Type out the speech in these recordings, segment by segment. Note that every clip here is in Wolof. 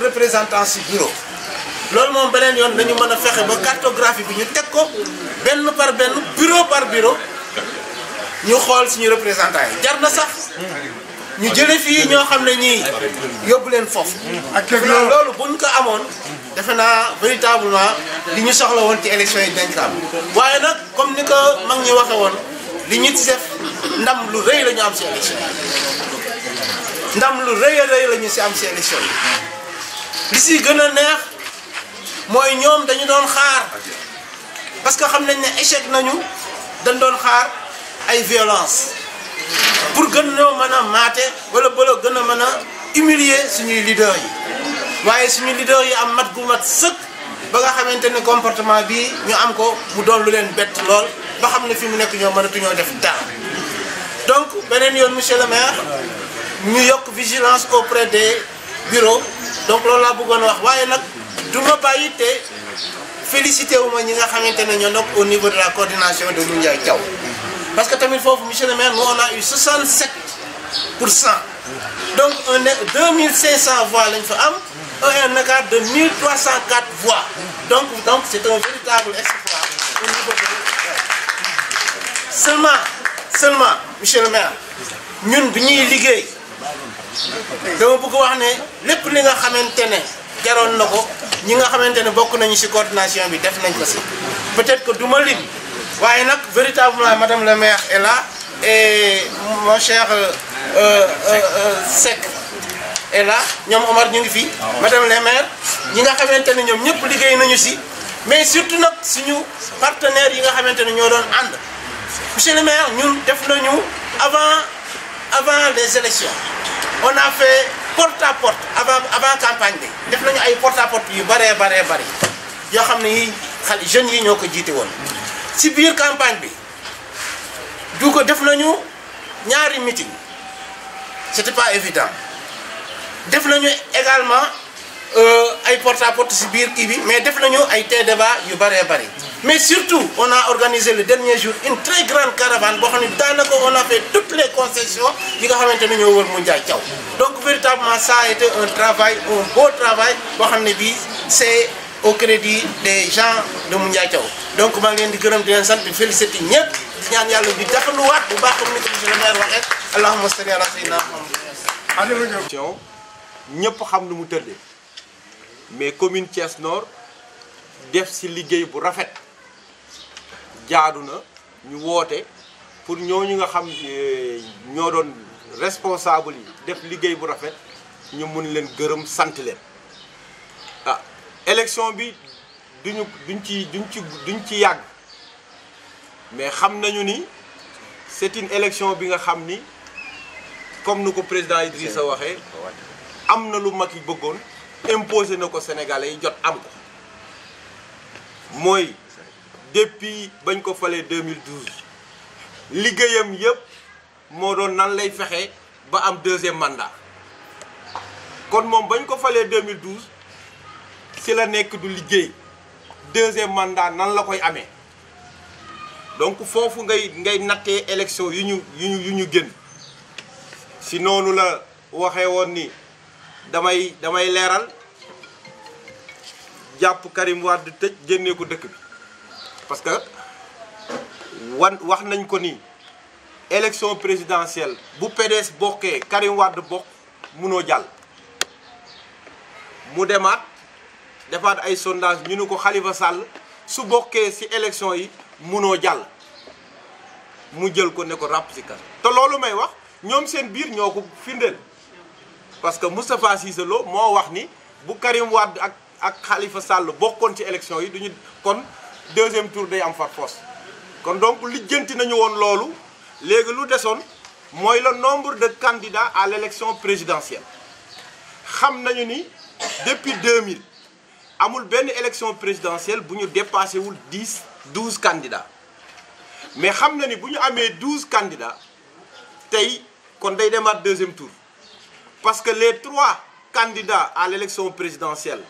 représentant ci bureau loolu moom beneen yoon dañu mën a fexe ba cartographie bi ñu teg ko benn par benn bureau par bureau ñu xool suñu représentant yi jar na sax ñu jële fii ñoo xam ne ñii yóbbu leen foofu ak loolu buñ ko amoon defe naa véritablement li ñu soxla woon ci élection yi dañ ko am waaye nag comme ni ko mag ñi waxe woon li ñu ci def ndam lu rëy la ñu am ci élection yi ndam lu rëy a rëy la ñu ci am ci élection yi li si gën a neex mooy ñoom dañu doon xaar parce que xam nañ ne échec nañu dañ doon xaar ay violence pour gën ñoo mën a maate wala bala gën a mën a humilier suñuy leader yi waaye suñu leader yi am mat gu mat sëkk ba nga xamante ne comportement bi ñu am ko mu doon lu leen bett lool ba xam ne fi mu nekk ñoo mënatuñoo def dara donc beneen yoon monsieur le maire ñu yokk vigilance auprès des bureaux donc loolu laa bëggoon wax waaye nag du ma bàyyi te félicité wu ma ñi nga xamante ne ñoo nekk au niveau de la coordination de Moundiaye Thiaw parce que tamit foofu monsieur le maire nous on a eu 67%. Donc, 2500 voix, un écart de 1304 voix. Donc c'est un véritable exploit au niveau de seulement, monsieur le maire, nous sommes ligués. Donc, pour voir les plus de jaroon na ko ñi nga xamante ne bokk nañu ci coordination bi def nañ ko ci peut-être que du ma lim waaye nag véritablement madame le maire est là et mon cher Seck est là ñoom Omar ñu ngi fi madame le maire ñi nga xamante ne ñoom ñëpp liggéey nañu ci mais surtout nag suñu partenaires yi nga xamante ne ñoo doon ànd monsieur le maire ñun def nañu avant les élections on a fait porte à porte avant campagne bi def nañu ay porte à porte yu bëree yoo xam ne yi xale jeunes yi ñoo ko jiite woon ci biir campagne bi du ko def nañu ñaari meeting c'était pas évident def nañu également ay porte à porte ci biir kii bi mais def nañu ay débat yu bëree mais surtout on a organisé le dernier jour une très grande caravane boo xam ne daanaka on a fait toutes les concessions yi nga xamante ne ñoo wër Moundiaye Thiaw donc véritablement ça a été un beau travail boo xam ne bii c'est au crédit des gens de Moundiaye Thiaw donc maa ngi leen di gërëm di leen sant di féliciter ñëpp di ñaan yàlla di jafanduwaat bu baax comme ni ko monsieur le maire waxee allahumma salli ala sayyidina Muhammad. ñëpp xam nu mu tëddee mais commune Thiès Nord def ci liggéey bu rafet jaadu na ñu woote pour ñooñu nga xam ñoo doon responsable yi def liggéey bu rafet ñu mun leen gërëm sant leen ah élection bi duñ ci yàgg mais xam nañu ni c'est une élection bi nga xam ni comme nu ko président Idrissa waxee am na lu mag yi bëggoon imposé na ko Sénégalais yi jot am ko mooy depuis bañ ko falee 2012 liggéeyam yëpp moo doon nan lay fexe ba am deuxième mandat kon moom bañ ko falee 2012 ci la nekk du liggéey deuxième mandat nan la koy amee donc foofu ngay nattee élection yu ñu génn si noonu la waxee woon ni damay leeral jàpp Karim Wade tëj génnee ko dëkk bi parce que wax nañ ko ni élection présidentielle bu PDS bokkee Karim Wade bokk munoo jàll mu demaat defaat ay sondage ñu ni ko Khalifa Sall su bokkee ci élection yi munoo jàll mu jël ko ne ko ràpp ci kas te loolu may wax ñoom seen biir ñoo ko firndeel parce que Moustapha Cissé Lo moo wax ni bu Karim Wade ak Khalifa Sall bokkoon ci élection yi duñu kon deuxième tour day am far force kon donc lijjanti nañu woon loolu léegi lu desoon mooy le nombre de candidats à l'élection présidentielle xam nañu ni depuis 2000 amul benn élection présidentielle bu ñu dépassé wul 12 candidats mais xam na ni bu ñu amee 12 candidats tey kon day demaat deuxième tour parce que les 3 candidats à l'élection présidentielle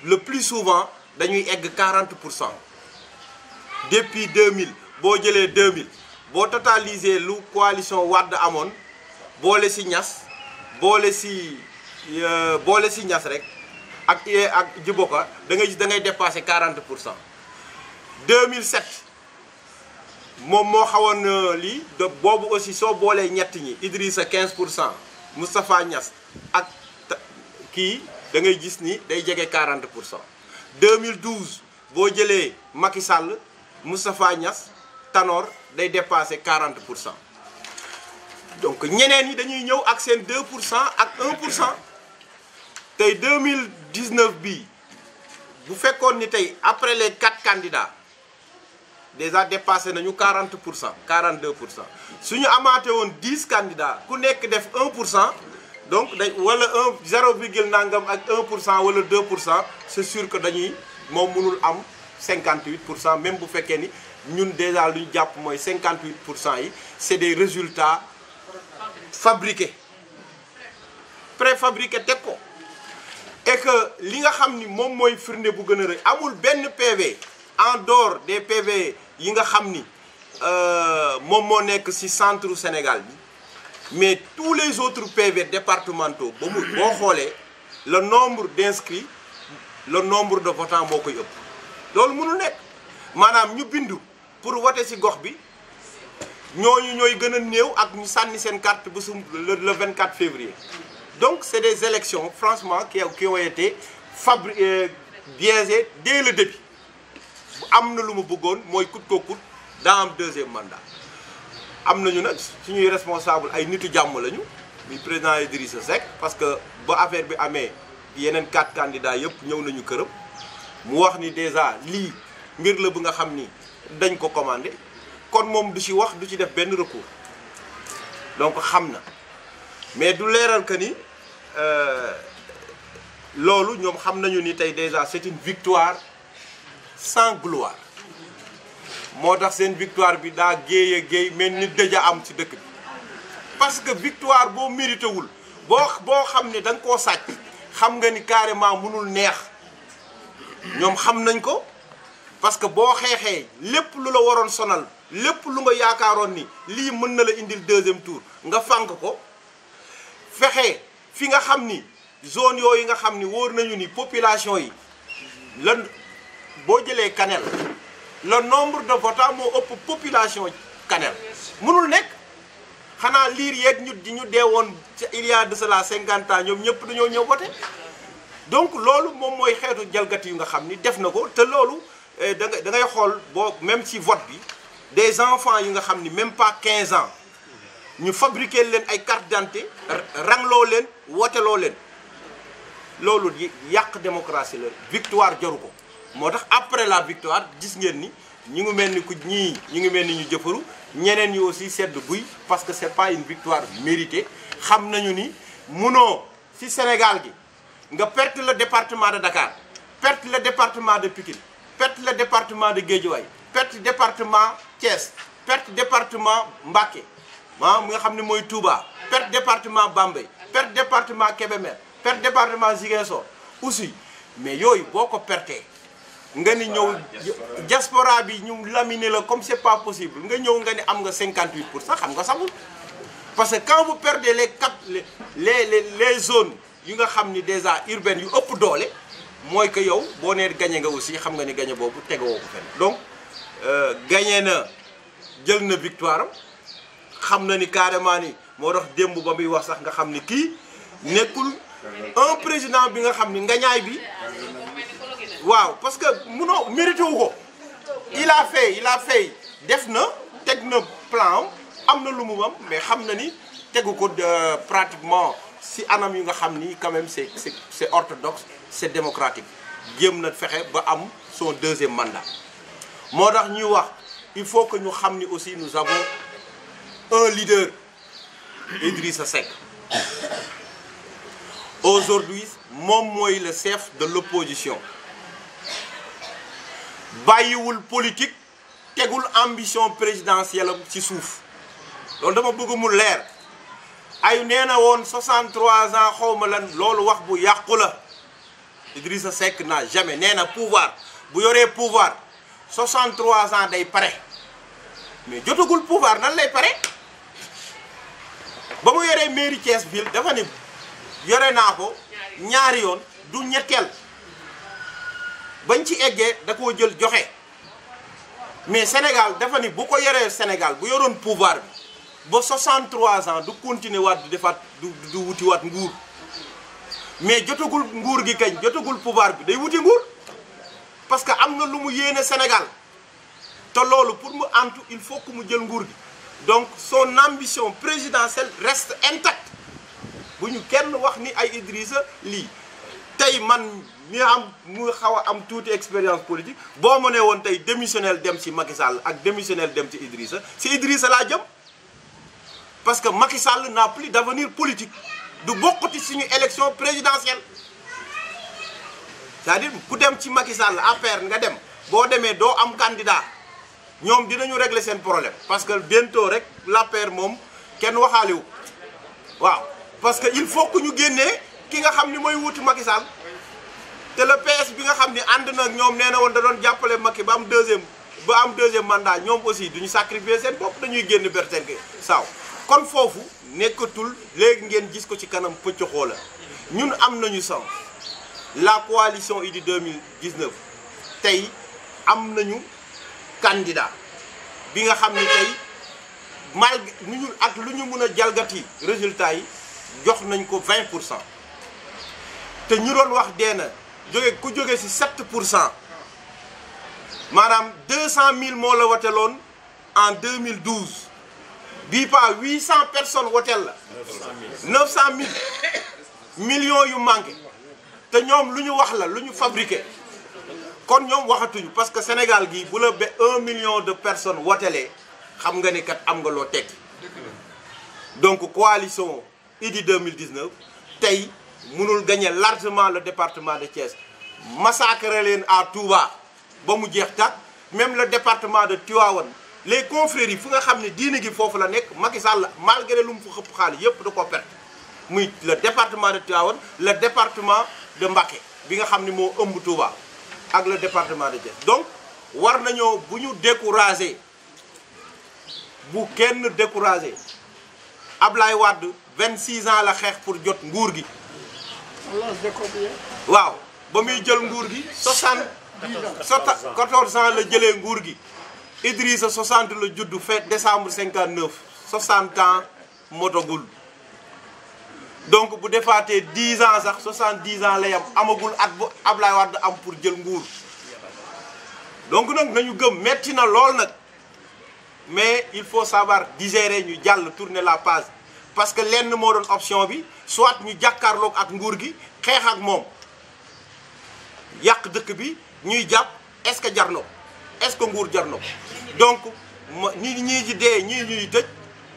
le plus souvent dañuy egg 40% depuis 2000 boo jëlee 2000 boo totalisé lu coalition Wade amoon boole ci Niass boole ci boole si Niass rek ak Djiboka da ngay gis da ngay dépassé 40%. 2007 moom moo xawoon lii de boobu aussi soo boolee ñett ñi Idrissa 15%, Moustapha Niass ak kii da ngay gis ni day jege 40%. 2012 boo jëlee Macky Sall Moustapha Niass Tanor day dépassé 40%. donc ñeneen ñi dañuy ñëw ak seen 2% ak 1%. tey 2019 bii bu fekkoon ni tey après les 4 candidats déjà dépassé nañu 40%, 42%. su ñu amaatee woon 10 candidats ku nekk def 1%. donc day wala 0, nangam ak 1% wala 2%, c'est sûr que dañuy moom mënul am 58%, même bu fekkee ni ñun déjà lu ñu jàpp mooy 58% yi c'est des résultats fabriqués préfabriqués teg ko. et que li nga xam ni moom mooy firnde bu gën a rëy amul benn PV en dehors des PV yi nga xam ni moom moo nekk ci centre Sénégal bi. mais tous les autres PV départementaux ba mu boo xoolee le nombre d'inscrits le nombre de votants moo koy ëpp. loolu mënul nekk maanaam ñu bindu pour voter ci gox bi ñooñu ñooy gën a néew ak ñu sànni seen carte ba le 24 février. donc c'est des élections franchement qui ont été biaisées dès le début. am na lu mu bëggoon mooy coûte que coûte daa am 2e mandat. am nañu nag suñuy responsable ay nitu jàmm lañu muy président Idrissa Seck parce que ba affaire bi amee yeneen 4 candidats yëpp ñëw nañu këram mu wax ni déjà lii mbir la bu nga xam ni dañ ko commandé kon moom du ci wax du ci def benn recours donc xam na mais du leeral que ni loolu ñoom xam nañu ni tey déjà c'est une victoire sans gloire. moo tax seen victoire bi daa géey mais nit dëja am ci dëkk bi parce que victoire boo mérité wul boo xam ne da nga koo sàcc xam nga ni carrément mënul neex ñoom xam nañ ko parce que boo xeexee lépp lu la waroon sonal lépp lu nga yaakaaroon ni lii mën na la indil 2e tour nga fànk ko fexe fi nga xam ni zone yooyu nga xam ni wóor nañu ni population yi lan boo jëlee Kanel le nombre de votants moo ëpp population Kanel mënul nekk xanaa liir yeeg ñu dee woon il y a de cela 50 ans ñoom ñëpp dañoo ñëw voté donc loolu moom mooy xeetu jalgati yu nga xam ni def na ko te loolu da ngay xool boo même ci vote bi des enfants yu nga xam ni même pas 15 ans ñu fabriquer leen ay carte d'identité rangloo leen woteloo leen loolu yàq démocratie la victoire jaru ko. moo tax après la victoire gis ngeen ni ñu ngi mel ni ñu ngi mel ni ñu jëfaru ñeneen ñi aussi sedd buy parce que c'est pas une victoire méritée xam nañu ni munoo ci Sénégal gi nga perte le département de Dakar perte le département de Pikine perte le département de Guédiawaye perte département Thiès perte département Mbacké mu nga xam ne mooy Touba perte département Bambey perte département Kébémer perte département Ziguinchor aussi mais yooyu boo ko pertee nga ni ñëw diaspora bi ñu laminer la comme c'est pas possible nga ñëw nga ni am nga 58% xam nga saxul parce que quand vous perdez les zones yu nga xam ni déjà urbaines yu ëpp doole mooy que yow boo nee gagné nga aussi xam nga ni gagné boobu tegoo ko fenn donc gagné na jël na victoire am xam na ni carrément ni moo tax démb ba muy wax sax nga xam ni kii nekkul un président bi nga xam ni ngañaay bi waaw parce que munoo mérité wu ko il a fait def na teg na plan am na lu mu am mais xam na ni tegu ko pratiquement si anam yu nga xam ni quand même c'est orthodoxe c'est démocratique jéem na fexe ba am son 2e mandat moo tax ñuy wax il faut que ñu xam ni aussi nous avons un leader Idrissa Seck aujourd'hui moom mooy le chef de l'opposition bàyyiwul politique tegul ambition présidentielle ci suuf loolu dama bëgg mu leer ay nee na woon 63 ans xawma lan loolu wax bu yàqu la Idrissa Seck n'a jamais nee na pouvoir bu yoree pouvoir 63 ans day pare mais jotagul pouvoir nan lay pare ba mu yoree mairie Thiès ville dafa ne yore naa ko ñaari yoon du ñetteel bañ ci eggee da koo jël joxe mais Sénégal dafa ni bu ko yoree Sénégal bu yoroon pouvoir bi ba 63 ans du continuer waat di defaat du wuti waat nguur mais jotagul nguur gi kañ jotagul pouvoir bi day wuti nguur parce que am na lu mu yéene Sénégal te loolu pour mu antu il faut que mu jël nguur gi donc son ambition présidentielle reste intacte bu ñu kenn wax ni ay Idrissa lii tey man mi mu xaw a am tuuti expérience politique boo ma nee woon tey démissionnel dem ci Macky Sall ak démissionnel dem ci Idrissa laa jëm parce que Macky Sall n'a plus d'avenir politique du bokkati suñu élection présidentielle c'est-à-dire ku dem ci Macky Sall APR nga dem boo demee doo am candidat ñoom dinañu régler seen problème parce que bientôt rek l'APR moom kenn waxaaliwu waaw parce que il faut que ñu génnee ki nga xam ni mooy wuti Macky Sall te le PS bi nga xam ni ànd na ñoom nee na woon da doon jàppale Macky ba am deuxième mandat ñoom aussi duñu sacrifier seen bopp dañuy génn bertenke saaw kon foofu nekkatul léegi ngeen gis ko ci kanam pëccoxoo la ñun am nañu sens la coalition Idy 2019 tey am nañu candidat bi nga xam ni tey malgré ñu ak lu ñu mën a jalgati résultat yi jox nañ ko 20% te ñu doon wax deena ku jóge ci 7% maanaam 200 000 moo la woteloon en 2012 bii pas 800 personnes woteel la 900 000 millions yu manqué te ñoom lu ñu wax la lu ñu fabriqué kon ñoom waxatuñu parce que Sénégal gii bu la ba 1 million de personnes wotelee xam nga ni kat am nga loo tekki donc coalition Idy 2019 tey mënul gagner largement le département de Thiès massacrer leen à Touba ba mu jeex tàkk même le département de Tivaouane les confréries fu nga xam ne diine gi foofu la nekk Macky Sall malgré lu mu fa xëpp xaalis yépp da ko perte muy le département de Tivaouane le département de Mbacké bi nga xam ne moo ëmb Touba ak le département de Thiès donc war nañoo bu ñu décourager bu kenn décourager Ablaye Wade 26 ans la xeex pour jot nguur gi waaw ba muy jël nguur gi 14 ans la jëlee nguur gi Idrissa 60 la juddu fait décembre 59 60 ans motagul donc bu defaatee 10 ans sax 70 ans lay am amagul at bu Ablaye Wade am pour jël nguur donc nag nañu gëm metti na lool nag mais il faut savoir digérer ñu jàll tourner la page parce que lenn moo doon option bi soit ñu jàkkaarloog ak nguur gi xeex ak moom yàq dëkk bi ñuy jàpp est-ce que jar na ko est-ce que nguur jar na ko donc ñii ji dee ñii ñuy tëj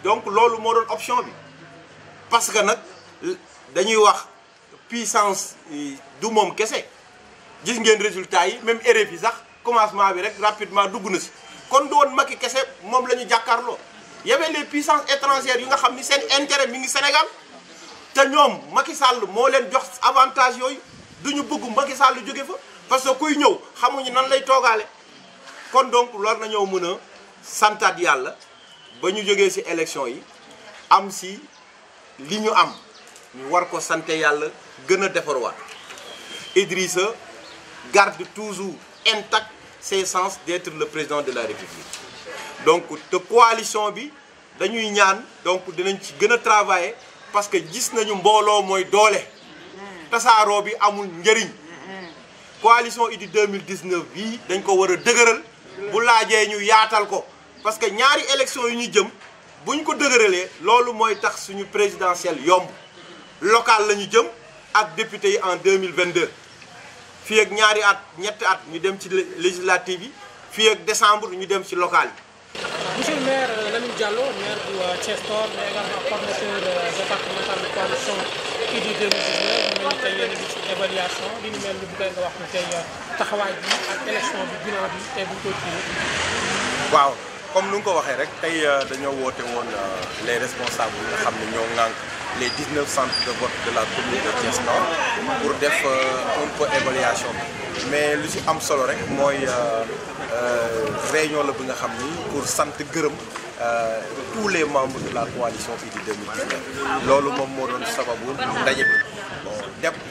donc loolu moo doon option bi parce que nag dañuy wax puissance du moom kese gis ngeen résultat yi même RFI sax commencement bi rek rapidement dugg na si kon du woon Macky kese moom la ñu jàkkaarloo y avait les puissances étrangères yu nga xam ni seen intérêt mi ngi Sénégal te ñoom Macky Sall moo leen jox avantage yooyu du ñu bëgg Macky Sall jóge fa parce que kuy ñëw xamuñu nan lay toogaale kon donc loolu nañoo mën a santaat yàlla ba ñu jógee ci élection yi am ci li ñu am ñu war ko sante yàlla gën a defarwaat Idrissa garde toujours intact ses chances d'être le président de la République donc te coalition bi dañuy ñaan donc dinañ ci gën a travailler parce que gis nañu mbooloo mooy doole tasaaroo bi amul njëriñ coalition Idy 2019 bii dañ ko war a dëgëral bu laajee ñu yaatal ko parce que ñaari élection yu ñu jëm buñ ko dëgëralee loolu mooy tax suñu présidentielle yomb local la ñu jëm ak député yi en 2022 fii ak ñaari at ñetti at ñu dem ci législative yi fii ak décembre ñu dem ci local yi. Monsieur le maire Lamine Diallo, maire bu Thiès Nord mais également coordonnateur départemental de coalition Idy 2019 ñu mel ni tey yéen a ngi ci évaluation li ñu mel ni bu koy nga wax ni tey taxawaay bi ak élection bi bilan bi tey bu ñu koy tiré. waaw comme nu nga ko waxee rek tey dañoo woote woon les responsables yi nga xam ne ñoo ŋànk les 19 centres de vote de la commune de Thiès Nord pour def un peu évaluation bi mais lu ci am solo rek mooy réunion la bi nga xam ni pour sant gërëm tous les membres de la coalition Idy 2019 loolu moom moo doon sababu ndaje bi bon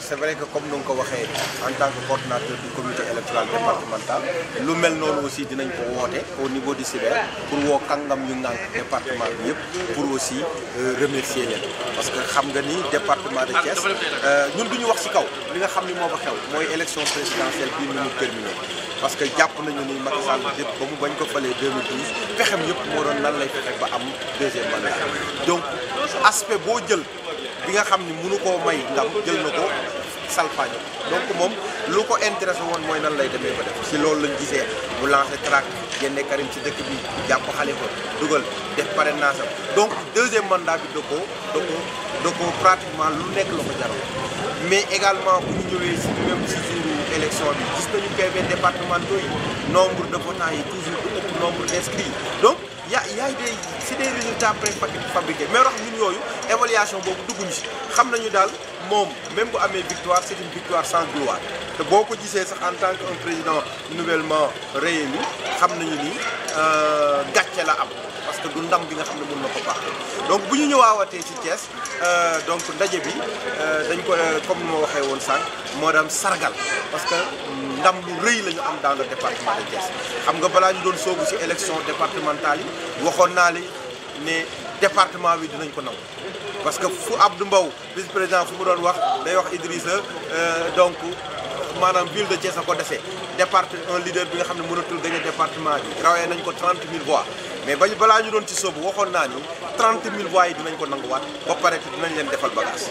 c'est vrai que comme nous l'avons dit en tant que coordinateur du comité électoral départemental lu mel noonu aussi dinañ ko woote au niveau du CIBER pour woo kàngam yu ngànk département bi yëpp pour aussi remercier leen parce que xam nga ni département de Thiès ñun duñu wax ci kaw li nga xam ni moo fa xew mooy élection présidentielle bii ni mu terminé parce que jàpp nañu ni Macky Sall yëpp ba mu bañ ko falee 2012 pexem yëpp moo doon nan lay fexe ba am deuxième mandat donc aspect boo jël bi nga xam ni mënu koo may ndam jël na ko salfaaño donc moom lu ko intéressé woon mooy nan lay demee ba def si loolu lañ gisee mu lancé track génne Karim ci dëkk bi jàpp Khalifa dugal def parrainage am donc deuxième mandat bi da ko pratiquement lu nekk la ko jaral mais également bu ñu ñëwee si même si jour élection bi gis nañu PV départementaux yi nombre de votants yi toujours du ëpp nombre d'inscrits donc c'est des résultats préfabriqués mais wax ñun yooyu évaluation boobu dugguñu si xam nañu daal moom même bu amee victoire c'est une victoire sans gloire te boo ko gisee sax en tant qu'un président nouvellement réélu xam nañu ni gàcce la am parce que du ndam bi nga xam ne mën na ko baax donc bu ñu ñëwaawatee ci Thiès donc ndaje bi dañ ko comme ni ma waxee woon sànq moo daan sargal parce que ndam lu rëy la ñu am dans le département de Thiès xam nga balaa ñu doon soobu ci élection départementale yi waxoon naa li ne département bi dinañ ko nangu parce que fu Abdou Mbow vice-président fu mu doon wax day wax Idrissa donc maanaam ville de Thiès a ko desee un leader bi nga xam ne mënatul gagner département bi rawee nañ ko 30 000 voix mais balaa ñu doon ci soobu waxoon naa ni 30 000 voix yi dinañ ko nanguwaat ba pare te dinañ leen defal bagage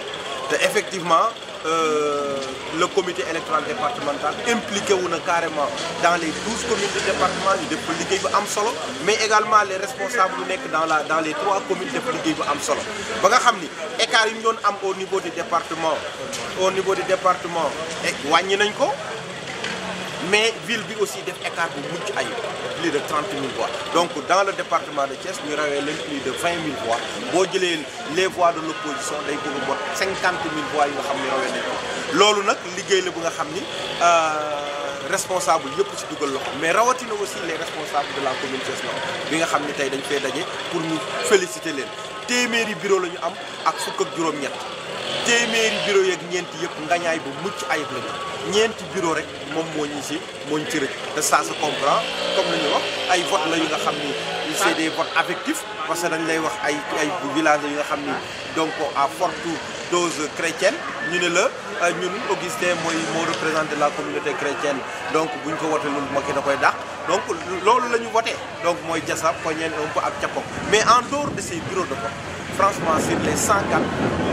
te effectivement le comité électoral départemental impliqué wu na carrément dans les 12 communes du département ñu def liggéey bu am solo mais également les responsables yu nekk dans les 3 communes def liggéey bu am solo ba nga xam ni écart yi ñu doon am au niveau du département wàññi nañ ko mais ville bi aussi def écart bu mucc ayib plus de 30 000 voix donc dans le département de Thiès ñu rawee leen plus de 20 000 voix boo jëlee les voix de l'opposition day bëgg a mot 50 000 voix yi nga xam ne rawee nañ ko loolu nag liggéey la bu nga xam ni responsable yëpp ci dugal loxo mais rawatina aussi les responsables de la commune Thiès Nord bi nga xam ni tey dañ fee daje pour ñu féliciter leen téeméeri bureau la ñu am ak fukk ak juróom-ñett téeméeri bureau yeeg ñeenti yëpp ngañaay bu mucc ayib la ñeenti bureau rek moom moo ñu ci rëcc te ça se comprend comme la ñu wax ay vote la yu nga xam ni c'est des votes affectifs parce que dañ lay wax ay villages yu nga xam ni donc à forte dose chrétienne ñu ne la ñun Augustin moo représente la communauté chrétienne donc buñ ko wote loolu Macky da koy dàq donc loolu la ñu voté donc mooy Diassap Poñeen un peu ak Thiapok mais en dehors de ces bureaux de vote franchement sur les 104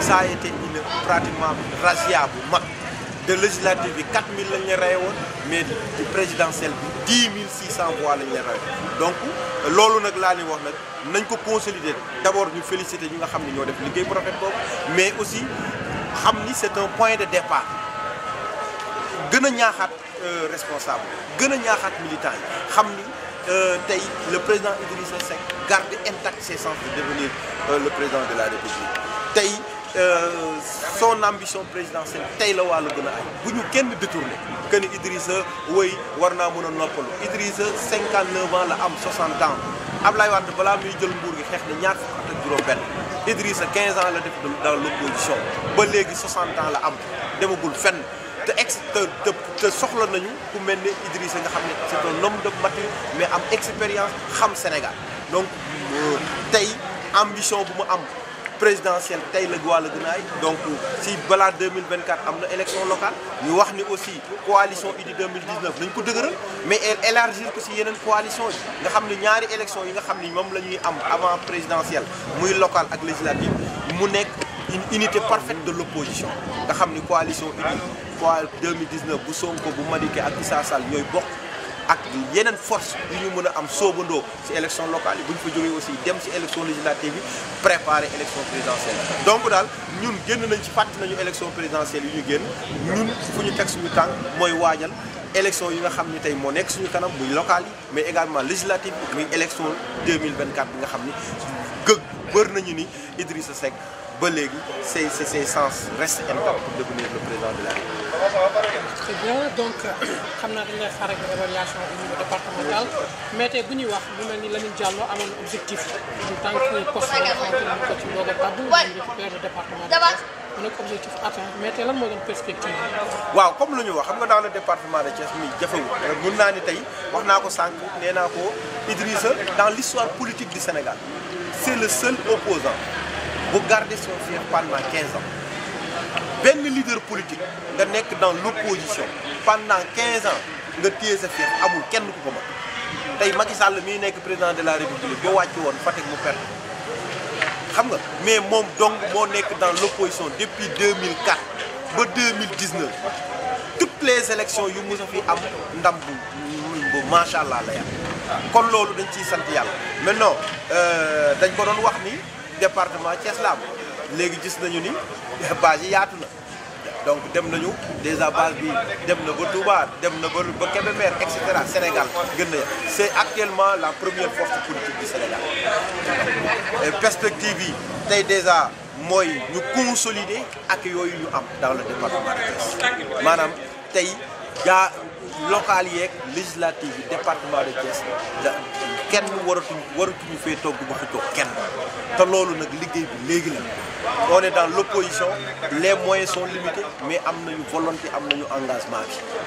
ça a été pratiquement razzia bu mag de législative bi 4000 lañ leen reye woon mais du présidentiel bi 10 600 voix lañ leen reye donc loolu nag laa ni wax nag nañ ko consolider d'abord ñu féliciter ñi nga xam ne ñoo def liggéey bu rafet boobu mais aussi xam ni c'est un point de départ gën a ñaaxaat responsable gën a ñaaxaat militants yi xam ni tey le président Idrissa Seck garde intact ses chances de devenir le président de la République tey son ambition présidentielle tey la wàllu gën a ay bu ñu kenn détourné que ni Idrissa woy war naa mën a noppalu Idrissa 59 ans la am 60 ans Ablaye Wade balaa muy jël nguur gi xeex na ñaar fukk ak juróom-benn Idrissa 15 ans la def dans l'opposition ba léegi 60 ans la am demagul fenn te soxla nañu ku mel ne Idrissa nga xam ne c'est un homme de mature mais am expérience xam Sénégal donc tey ambition bu mu am présidentielle tey la wàll gën a ay donc si balaa 2024 am na élection locale ñu wax ni aussi coalition Idy 2019 nañ ko dëgëral mais élargir ko si yeneen coalition yi nga xam ne ñaari élection yi nga xam ni moom la ñuy am avant présidentielle muy locale ak législative mu nekk une unité parfaite de l'opposition nga xam ni coalition Idy 2019 bu Sonko bu Madické ak Issa Sall ñooy bokk ak yeneen force yu ñu mën a am soobandoo ci élection locale yi bu ñu fa jógee aussi dem ci élection législative yi préparer élection présidentielle donc daal ñun génn nañ ci fàtt nañu élection présidentielle yi ñu génn ñun fu ñu teg suñu tànk mooy waajal élection yi nga xam ni tey moo nekk suñu kanam muy locale yi mais également législative muy élection 2024 bi nga xam ni bër nañu ni Idrissa Seck ba léegi ses sens restent intacts pour devenir le président de la République. Très bien donc xam naa dañ lay xaar ak évaluation au niveau départemental mais tey bu ñuy wax lu mel ni Lamine Diallo amoon objectif en tant que poste boo xamante ni ko ci doog a tàbb ñu récupérer le département de Thiès mu nekk objectif atteint mais tey lan moo doon perspective waaw comme lu ñu wax xam nga dans le département de Thiès mi jafewul mun naa ni tey wax naa ko sànq nee naa ko Idrissa dans l'histoire politique du Sénégal c'est le seul opposant bu garder son fief pendant 15 ans benn leader politique nga nekk dans l'opposition pendant 15 ans nga téye sa fief amul kenn ku ko mën tey Macky Sall mii nekk président de la République boo wàcc woon Fatick mu perte xam nga mais moom donc moo nekk dans l'opposition depuis 2004 ba 2019 toutes les élections yu mos a fi am ndam bu macha allah la yàlla kon loolu dañ ciy sant yàlla maintenant dañ ko doon wax ni département Thiès la am léegi gis nañu ni base yi yaatu na donc dem nañu déjà base bi dem na ba Touba dem na ba Kébémer et cetera Sénégal gën na c'est actuellement la première force politique du Sénégal perspective yi tey déjà mooy ñu consolider ak yooyu ñu am dans le département de Thiès maanaam tey jaa local yeeg législative yi département de Thiès kenn waratuñu fee toog ba xëccoo kenn te loolu nag liggéey bi léegi la on est dans l'opposition les moyens sont limités mais am nañu volonté am nañu engagement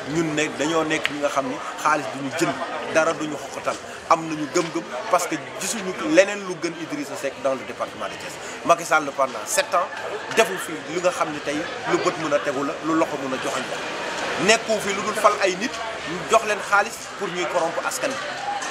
bi ñun ne dañoo nekk ñi nga xam ni xaalis duñu jënd dara duñu xoxatal am nañu gëm-gëm parce que gisuñu leneen lu gën Idrissa Seck dans le département de Thiès Macky Sall pendant 7 ans defu fi li nga xam ni tey lu bët mën a tegu la lu loxo mën a joxañ la nekku fi lu dul fal ay nit ñu jox leen xaalis pour ñuy corrompre askan wi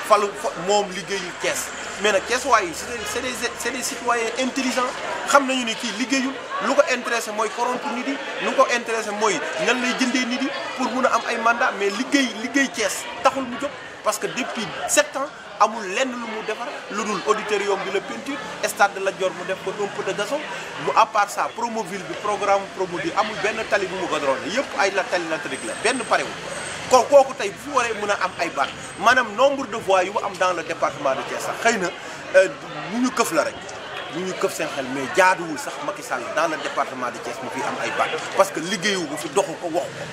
falu moom liggéeyu Thiès mais nag Thiès waaye c'est des citoyens intelligents xam nañu ni kii liggéeyul lu ko intéressé mooy corrompre nit yi lu ko intéressé mooy nan lay jëndee nit yi pour mun a am ay mandat mais liggéey Thiès taxul mu jóg parce que depuis 7 ans amul lenn lu mu defar lu dul auditorium bi la peinture stade de Lat Dior mu def ko un peu de gazon mu à part ça Promoville bi programme Promoville amul benn tali bu mu godrone yëpp ay la tali latrik la benn parewul kon kooku tey bu fi waree mën a am ay baat maanaam nombre de voix yu mu am dans le département de Thiès sax xëy na mu ñu këf la rek mu ñu këf seen xel mais jaaduwul sax Macky Sall dans le département de Thiès mu fi am ay baat parce que liggéeyu ko fi doxu ko waxu ko